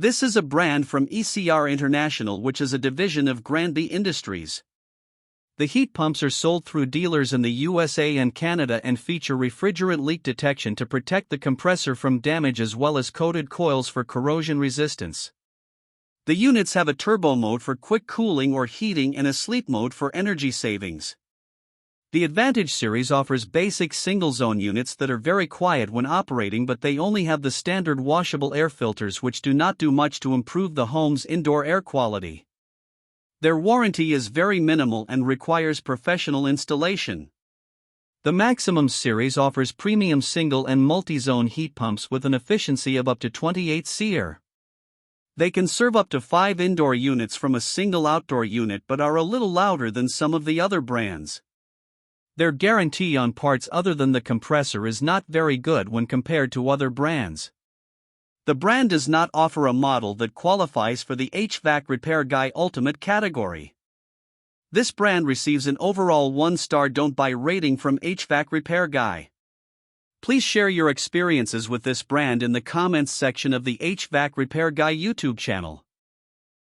This is a brand from ECR International, which is a division of Granby Industries. The heat pumps are sold through dealers in the USA and Canada and feature refrigerant leak detection to protect the compressor from damage as well as coated coils for corrosion resistance. The units have a turbo mode for quick cooling or heating and a sleep mode for energy savings. The Advantage series offers basic single-zone units that are very quiet when operating, but they only have the standard washable air filters which do not do much to improve the home's indoor air quality. Their warranty is very minimal and requires professional installation. The Maximum series offers premium single and multi-zone heat pumps with an efficiency of up to 28 SEER. They can serve up to 5 indoor units from a single outdoor unit but are a little louder than some of the other brands. Their guarantee on parts other than the compressor is not very good when compared to other brands. The brand does not offer a model that qualifies for the HVAC Repair Guy Ultimate category. This brand receives an overall 1-star don't buy rating from HVAC Repair Guy. Please share your experiences with this brand in the comments section of the HVAC Repair Guy YouTube channel.